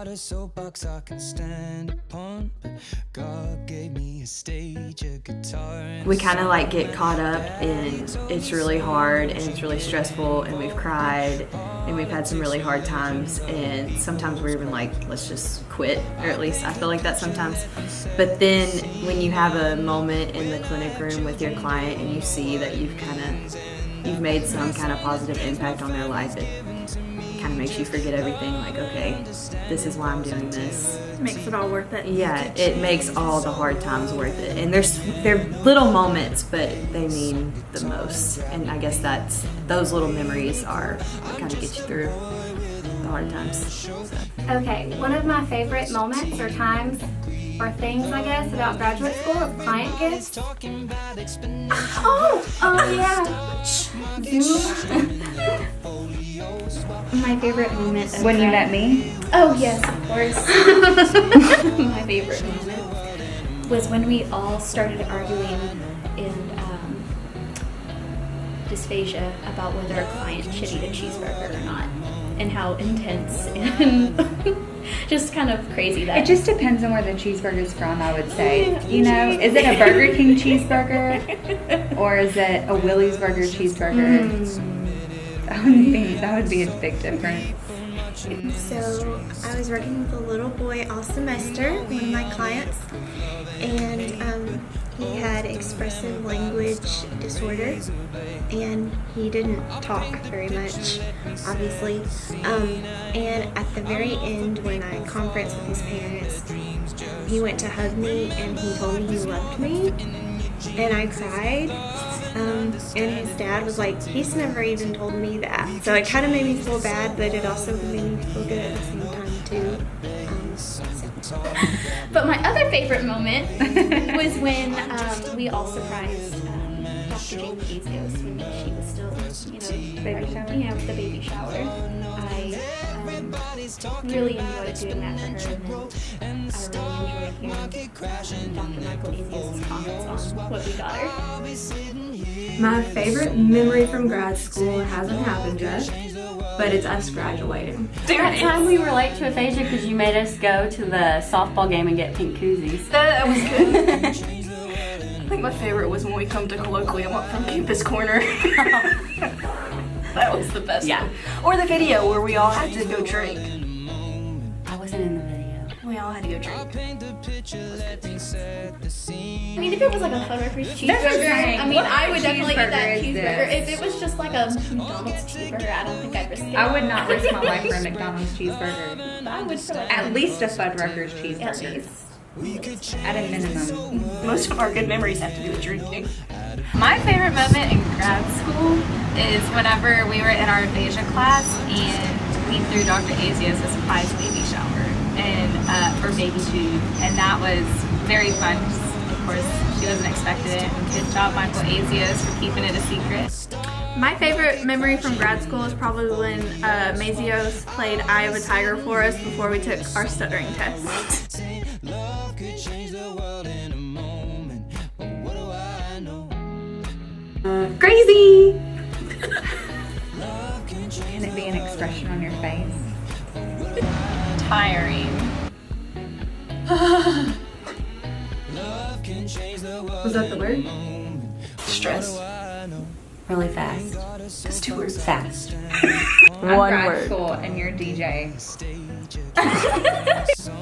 got a soapbox I can stand upon, but God gave me a stage, a guitar. We kind of like get caught up in it's really hard and it's really stressful and we've cried and we've had some really hard times, and sometimes we're even like, let's just quit, or at least I feel like that sometimes. But then when you have a moment in the clinic room with your client and you see that you've made some kind of positive impact on their life, it kind of makes you forget everything, like, okay, this is why I'm doing this. Makes it all worth it. Yeah, it makes all the hard times worth it. And they're little moments, but they mean the most. And I guess those little memories are what kind of get you through the hard times. So. Okay, one of my favorite moments or times or things, I guess, about graduate school is client gifts. Oh yeah. My favorite moment of When you met me? Oh yes, of course. My favorite moment was when we all started arguing in dysphagia about whether a client should eat a cheeseburger or not, and how intense and just kind of crazy that. It just depends on where the cheeseburger's from, I would say. You know, is it a Burger King cheeseburger or is it a Willie's Burger cheeseburger? That would be a big difference. So I was working with a little boy all semester, one of my clients, and he had expressive language disorder, and he didn't talk very much, obviously. And at the very end, when I conferenced with his parents, he went to hug me and he told me he loved me, and I cried. And his dad was like, he's never even told me that. So it kind of made me feel bad, but it also made me feel good at the same time too. But my other favorite moment was when we all surprised Dr. Jane Bezios when she was still, Baby shower? Yeah, with the baby shower. I really enjoyed doing that for her, and then I really enjoyed hearing Dr. Michael Bezios' comments on what we got her. My favorite memory from grad school hasn't happened yet, but it's us graduating. That time we were late to aphasia because you made us go to the softball game and get pink koozies. That was good. I think my favorite was when we come to colloquium up from Campus Corner. That was the best one. Or the video where we all had to go drink. I wasn't in the video. We all had to go drink. I mean, if it was like a Fuddruckers cheeseburger, I mean, I would definitely eat that cheeseburger. If it was just like a McDonald's cheeseburger, I don't think I'd risk it. I would not risk my life for a McDonald's cheeseburger. I would for At least a Fuddruckers cheeseburger. At a minimum. Most of our good memories have to do with drinking. My favorite moment in grad school is whenever we were in our aphasia class and we threw Dr. Azios a surprise baby shower and for baby food, and that was very fun. Of course, she wasn't expecting it. And good job, Michael Azios, for keeping it a secret. My favorite memory from grad school is probably when Mazios played Eye of a Tiger for us before we took our stuttering test. Love could change the world in a moment, but what do I know? Crazy! Can it be an expression on your face? Tiring. Was that the word? Stress. Really fast. That's 2 words. Fast. I'm One grad word. school and you're DJ.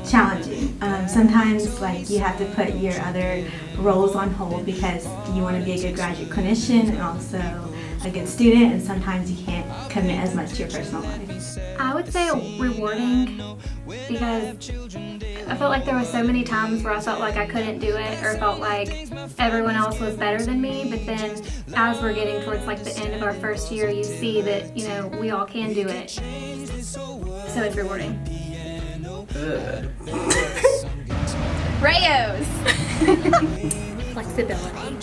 Challenging. Sometimes like you have to put your other roles on hold because you want to be a good graduate clinician and also a good student, and sometimes you can't commit as much to your personal life. I would say rewarding, because I felt like there were so many times where I felt like I couldn't do it or felt like everyone else was better than me, but then as we're getting towards like the end of our first year, you see that, you know, we all can do it. So it's rewarding. Rayos. Flexibility.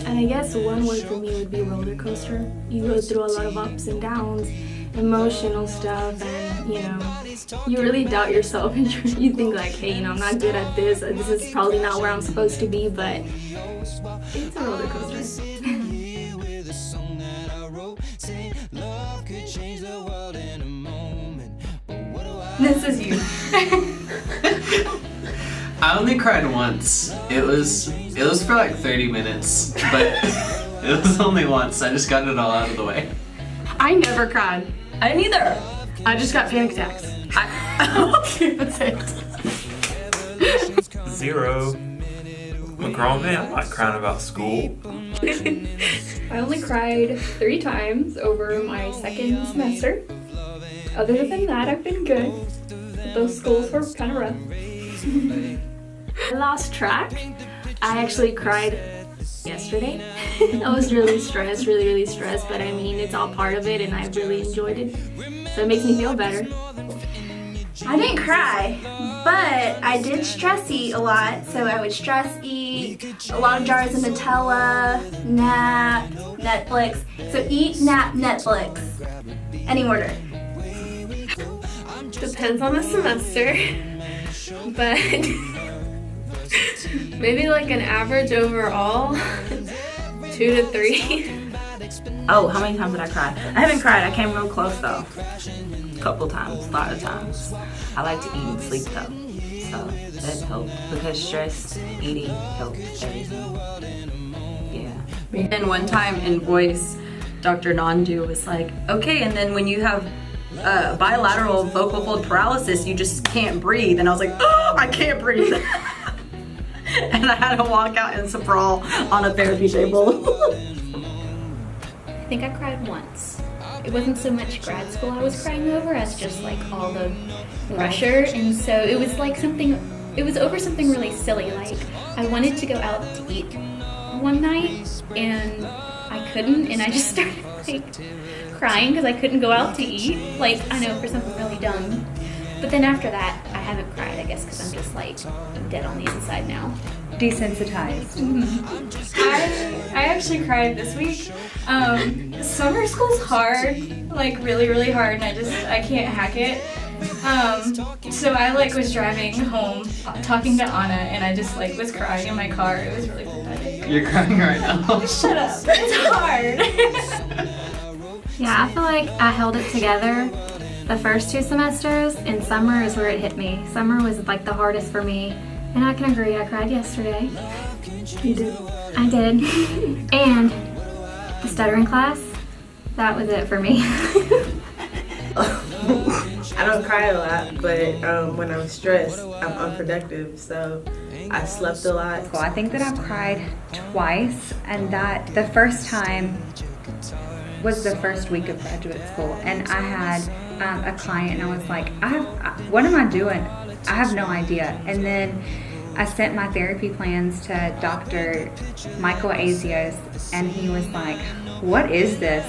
And I guess one word for me would be roller coaster. You go through a lot of ups and downs, emotional stuff, and you really doubt yourself, and you think like, hey, I'm not good at this. This is probably not where I'm supposed to be, but it's a roller coaster. Love could change the world in a moment, but what do I This is you. I only cried once. It was for like 30 minutes, but it was only once. I just got it all out of the way. I never cried. I didn't either. I just got panic attacks. That's it. 0. I'm a grown man. I'm not crying about school. I only cried 3 times over my second semester. Other than that, I've been good. Those schools were kind of rough. I lost track. I actually cried yesterday. I was really stressed, really stressed, but I mean, it's all part of it and I really enjoyed it. So it makes me feel better. I didn't cry, but I did stress eat a lot. So I would stress eat a lot of jars of Nutella, nap, Netflix. So eat, nap, Netflix. Any order. Depends on the semester, but maybe like an average overall, 2 to 3. Oh, how many times did I cry? I haven't cried. I came real close though. A couple times, a lot of times. I like to eat and sleep though, so that helped because stress eating helped everything. Yeah. And one time in voice, Dr. Nandu was like, okay, and then when you have bilateral vocal fold paralysis, you just can't breathe. And I was like, oh, I can't breathe. And I had to walk out in sprawl on a therapy table. I think I cried once. It wasn't so much grad school I was crying over as just like all the pressure, and so it was like it was over something really silly. Like I wanted to go out to eat one night and I couldn't, and I just started like crying because I couldn't go out to eat. Like, I know, for something really dumb. But then after that, I haven't cried, I guess, because I'm just like dead on the inside now. Desensitized. I actually cried this week. Summer school's hard, like really hard, and I can't hack it. So I like was driving home talking to Anna, and I just like was crying in my car. It was really pathetic. You're crying right now. Shut up. It's hard. Yeah, I feel like I held it together the first 2 semesters, and summer is where it hit me. Summer was like the hardest for me, and I can agree, I cried yesterday. You did. I did. And the stuttering class, that was it for me. I don't cry a lot, but when I'm stressed, I'm unproductive, so I slept a lot. Well, I think that I've cried twice, and that the first time was the first week of graduate school, and I had a client, and I was like, what am I doing? I have no idea. And then I sent my therapy plans to Dr. Michael Azios, and he was like, what is this?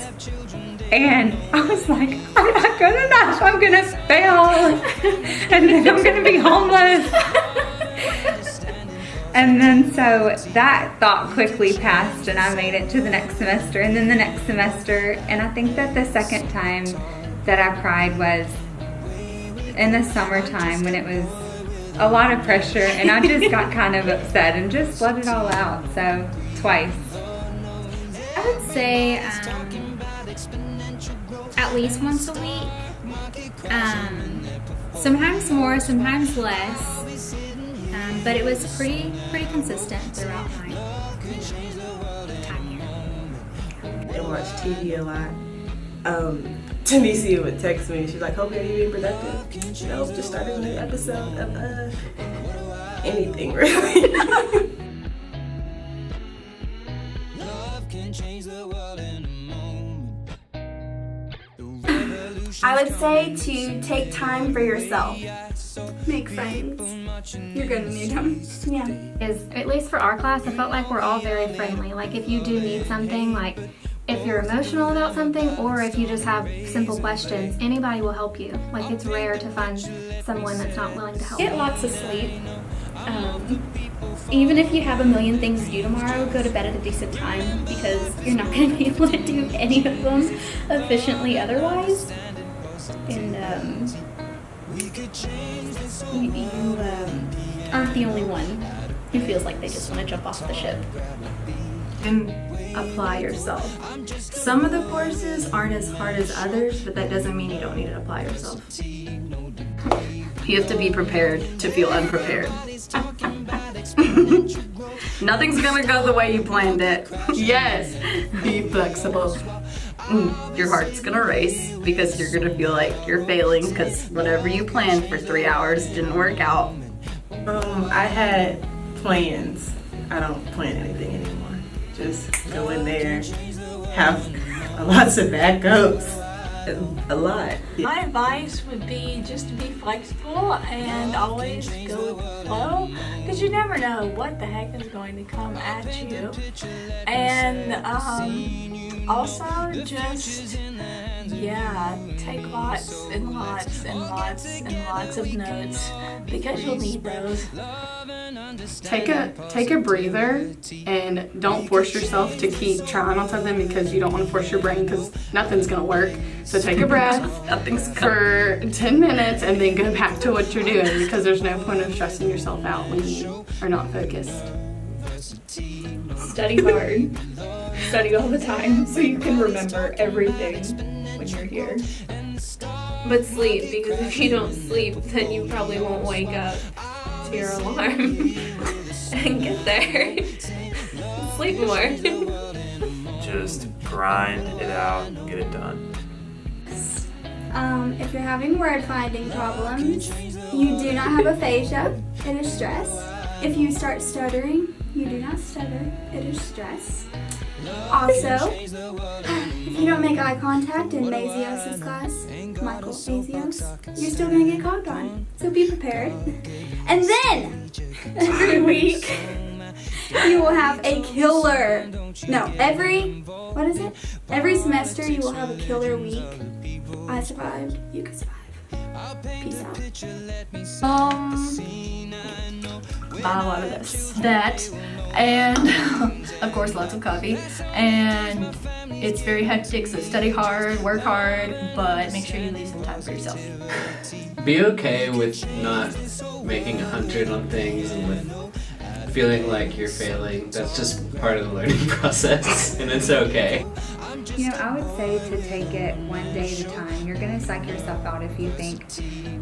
And I was like, I'm not good enough. I'm gonna fail, and then I'm gonna be homeless. And then so that thought quickly passed, and I made it to the next semester, and then the next semester. And I think that the second time that I cried was in the summertime when it was a lot of pressure, and I just got kind of upset and just let it all out. So twice. I would say at least once a week. Sometimes more, sometimes less. But it was pretty consistent throughout my time here. I watch TV a lot. Tanisha would text me. She's like, "Hope are you being productive?" Nope, just started a new episode of anything really. I would say to take time for yourself. Make friends. You're gonna need them. Yeah. At least for our class, I felt like we're all very friendly. Like if you do need something, like if you're emotional about something, or if you just have simple questions, anybody will help you. Like it's rare to find someone that's not willing to help. Get lots of sleep. Even if you have a million things to do tomorrow, go to bed at a decent time because you're not going to be able to do any of them efficiently otherwise. And you aren't the only one who feels like they just want to jump off the ship. And apply yourself. Some of the courses aren't as hard as others, but that doesn't mean you don't need to apply yourself. You have to be prepared to feel unprepared. Nothing's gonna go the way you planned it. Yes, be flexible. Your heart's gonna race because you're gonna feel like you're failing because whatever you planned for 3 hours didn't work out. I had plans. I don't plan anything anymore. Just go in there, have lots of backups. A lot. My advice would be just to be flexible and always go with the flow, because you never know what the heck is going to come at you. And also just, take lots and lots and lots and lots of notes, because you'll need those. Take a breather and don't force yourself to keep trying on something, because you don't want to force your brain, because nothing's gonna work. So take a breath for 10 minutes and then go back to what you're doing, because there's no point of stressing yourself out when you are not focused. Study hard. Study all the time so you can remember everything when you're here. But sleep, because if you don't sleep, then you probably won't wake up to your alarm and get there. Sleep more. Just grind it out and get it done. If you're having word finding problems, you do not have aphasia, it is stress. If you start stuttering, you do not stutter, it is stress. Also, if you don't make eye contact in Mazios' class, Michael Mazios, you're still going to get called on, so be prepared. And then, every week, you will have a killer. No, every semester you will have a killer week. I survived, you can survive. Peace out. Not a lot of this. That, and of course lots of coffee. And it's very hectic, so study hard, work hard, but make sure you leave some time for yourself. Be okay with not making 100 on things and with feeling like you're failing. That's just part of the learning process, and it's okay. You know, I would say to take it one day at a time. You're going to psych yourself out if you think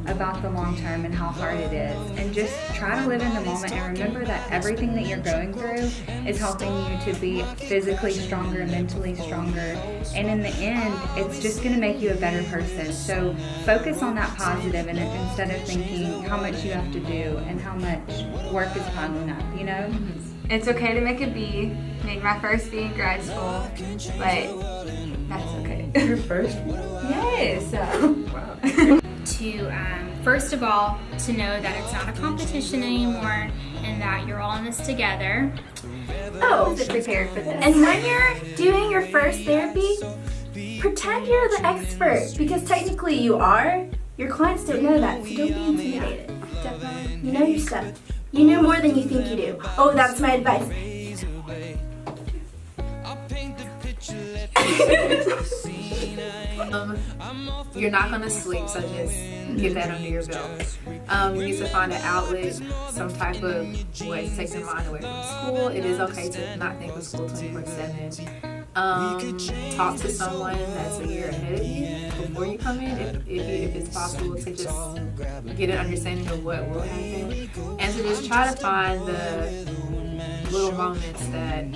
about the long term and how hard it is. And just try to live in the moment and remember that everything that you're going through is helping you to be physically stronger, mentally stronger. And in the end, it's just going to make you a better person. So focus on that positive and instead of thinking how much you have to do and how much work is piling up, you know? It's okay to make a B. Made my first B in grad school, but that's okay. Your first one? Yes. Wow. To first of all, to know that it's not a competition anymore, and that you're all in this together. Oh, prepared for this. And when you're doing your first therapy, pretend you're the expert, because technically you are. Your clients don't know that, so don't be intimidated. Definitely. You know your stuff. You know more than you think you do. Oh, that's my advice. You're not gonna sleep, so just get that under your belt. You need to find an outlet, some type of way to take your mind away from school. It is okay to not think of school 24/7. Talk to someone that's a year ahead of you before you come in, if it's possible to just get an understanding of what will happen, and to just try to find the little moments that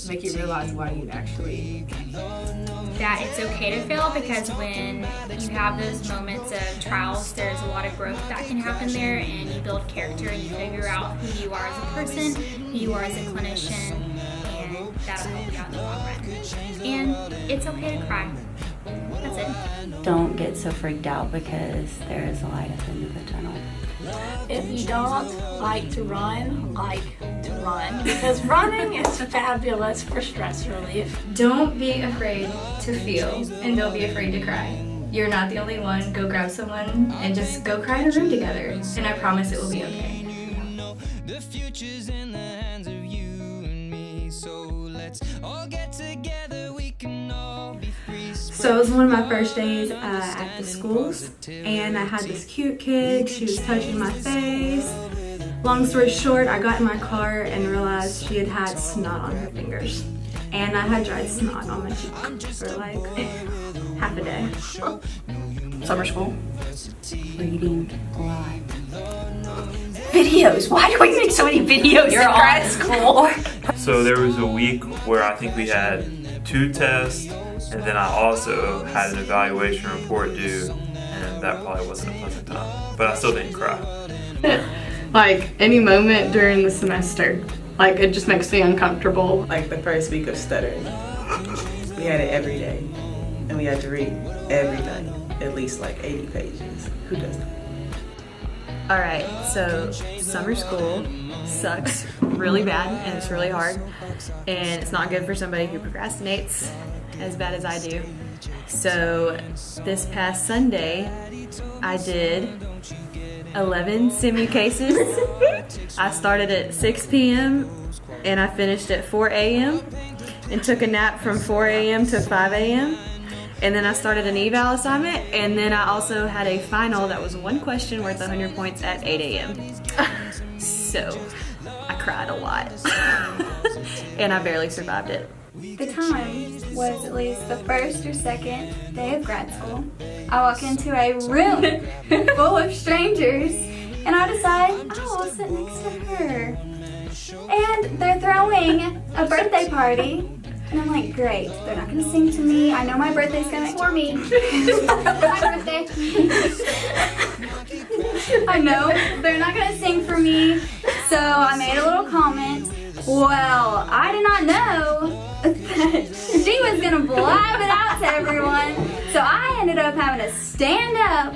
make you realize why you actually came. That it's okay to fail, because when you have those moments of trials, there's a lot of growth that can happen there, and you build character and you figure out who you are as a person, who you are as a clinician, and that'll help you out in the long run. And it's okay to cry. That's it. Don't get so freaked out, because there is a light at the end of the tunnel. If you don't like to run, because running is fabulous for stress relief. Don't be afraid to feel, and don't be afraid to cry. You're not the only one. Go grab someone and just go cry in a room together, and I promise it will be okay. The future's in the hands of you and me, so let's all get together. We can all be free. So it was one of my first days at the schools, and I had this cute kid. She was touching my face. Long story short, I got in my car and realized she had had snot on her fingers, and I had dried snot on my cheek for like half a day. Summer school. Reading a lot. Videos. Why do we make so many videos in grad school? So there was a week where I think we had 2 tests, and then I also had an evaluation report due, and that probably wasn't a pleasant time. But I still didn't cry. Like any moment during the semester, like it just makes me uncomfortable. Like the first week of stuttering, we had it every day, and we had to read every night, at least like 80 pages. Who does that? All right, so summer school sucks really bad and it's really hard, and it's not good for somebody who procrastinates as bad as I do. So this past Sunday, I did 11 simu cases. I started at 6 p.m. and I finished at 4 a.m. and took a nap from 4 a.m. to 5 a.m. And then I started an eval assignment, and then I also had a final that was 1 question worth 100 points at 8 a.m. So I cried a lot. And I barely survived it. The time was at least the first or second day of grad school. I walk into a room full of strangers, and I decide, oh, I'll sit next to her. And they're throwing a birthday party. And I'm like, great, they're not gonna sing to me. I know my birthday's coming for me. My birthday. I know, they're not gonna sing for me. So I made a little comment. Well, I did not know that she was gonna blab it out to everyone. So I ended up having to stand up,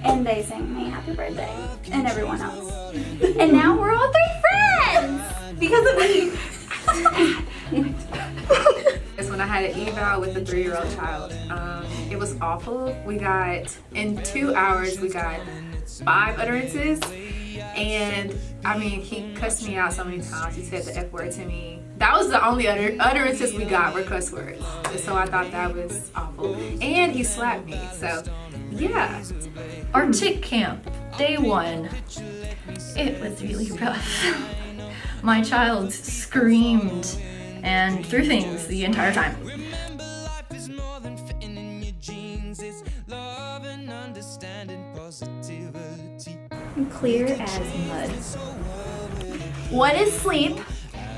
and they sang me happy birthday, and everyone else. And now we're all 3 friends because of me. It's when I had an eval with a 3-year-old child. It was awful. We got, in 2 hours, we got 5 utterances. And I mean, he cussed me out so many times. He said the F word to me. That was the only utterances we got were cuss words. So I thought that was awful. And he slapped me, so yeah. Our chick camp, day 1. It was really rough. My child screamed and threw things the entire time. Clear as mud. What is sleep?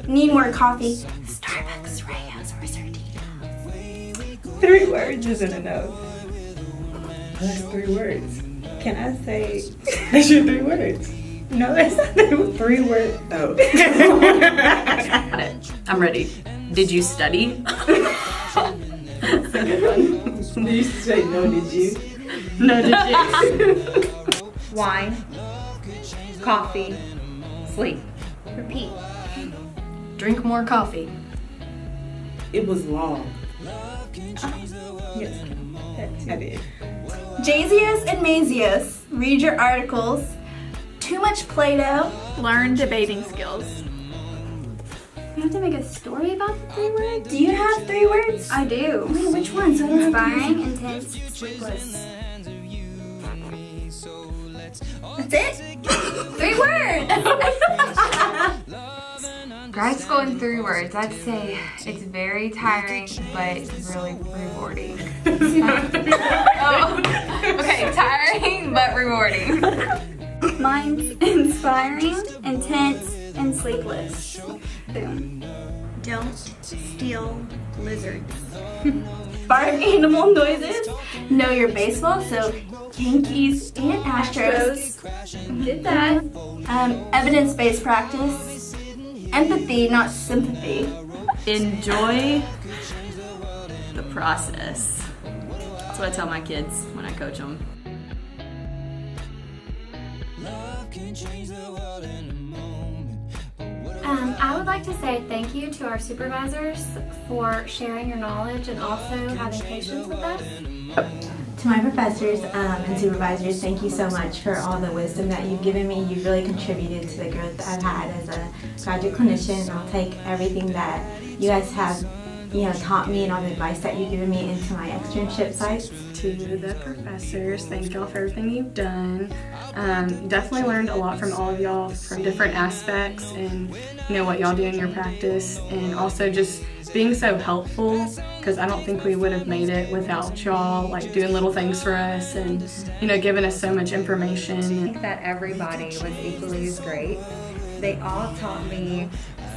Need more coffee. Starbucks, Rayos, or Sardina. 3 words isn't enough. That's 3 words. Can I say that's your 3 words? No, that's not 3 words. Oh. I'm ready. Did you study? That's a good one. You used to say no, did you? No, did you? Wine, coffee, sleep. Repeat. Drink more coffee. It was long. Yes, I did. Jasius and Masius. Read your articles. Too much Play-Doh. Learn debating skills. We have to make a story about the 3 words? Do you have 3 words? I do. Wait, which ones? Inspiring, intense, sleepless. That's it? 3 words! Grad school in 3 words. I'd say it's very tiring, but really rewarding. Okay, tiring, but rewarding. Mine's inspiring, intense, and sleepless. Boom. Don't steal lizards. Farm animal noises. Know your baseball, so Yankees and Astros. Did that. Evidence-based practice. Empathy, not sympathy. Enjoy the process. That's what I tell my kids when I coach them. I would like to say thank you to our supervisors for sharing your knowledge and also having patience with us. To my professors and supervisors, thank you so much for all the wisdom that you've given me. You've really contributed to the growth that I've had as a graduate clinician, and I'll take everything that you guys have taught me and all the advice that you've given me into my externship sites. To the professors, thank y'all for everything you've done. Definitely learned a lot from all of y'all from different aspects and what y'all do in your practice, and also just being so helpful, because I don't think we would have made it without y'all doing little things for us and giving us so much information. I think that everybody was equally as great. They all taught me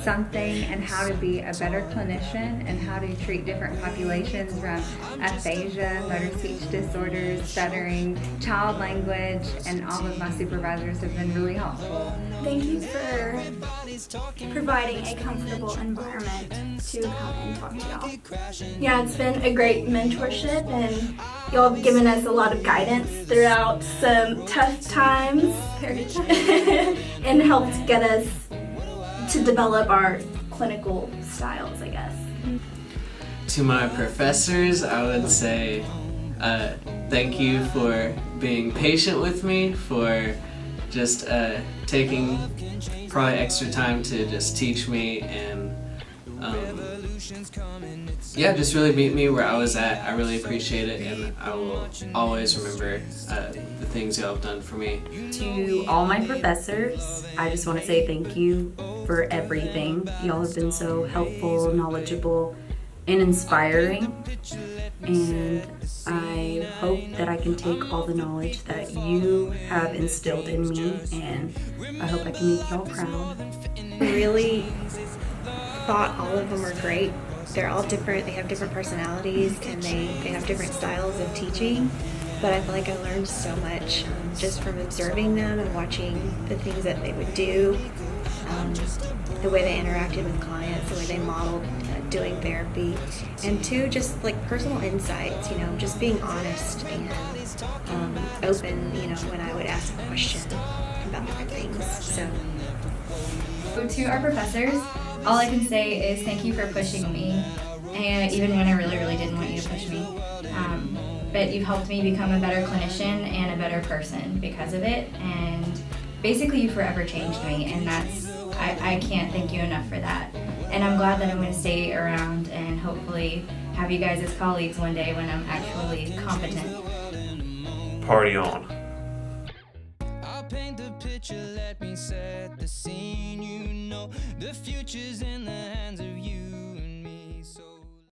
something and how to be a better clinician and how to treat different populations from aphasia, motor speech disorders, stuttering, child language, and all of my supervisors have been really helpful. Thank you for providing a comfortable environment to come and talk to y'all. Yeah, it's been a great mentorship, and y'all have given us a lot of guidance throughout some tough times, very tough, and helped get us to develop our clinical styles, I guess. To my professors, I would say thank you for being patient with me, for just taking probably extra time to just teach me and just really meet me where I was at. I really appreciate it, and I will always remember the things y'all have done for me. To all my professors, I just want to say thank you for everything. Y'all have been so helpful, knowledgeable, and inspiring, and I hope that I can take all the knowledge that you have instilled in me, and I hope I can make y'all proud. Really thought all of them were great. They're all different, they have different personalities, and they have different styles of teaching, but I feel like I learned so much just from observing them and watching the things that they would do, the way they interacted with clients, the way they modeled doing therapy, and two, just personal insights, just being honest and open, when I would ask a question about different things. So to our professors, all I can say is thank you for pushing me, and even when I really, really didn't want you to push me. But you've helped me become a better clinician and a better person because of it, and basically you forever changed me, and I can't thank you enough for that. And I'm glad that I'm going to stay around and hopefully have you guys as colleagues one day when I'm actually competent. Party on. Paint the picture, let me set the scene. The future's in the hands of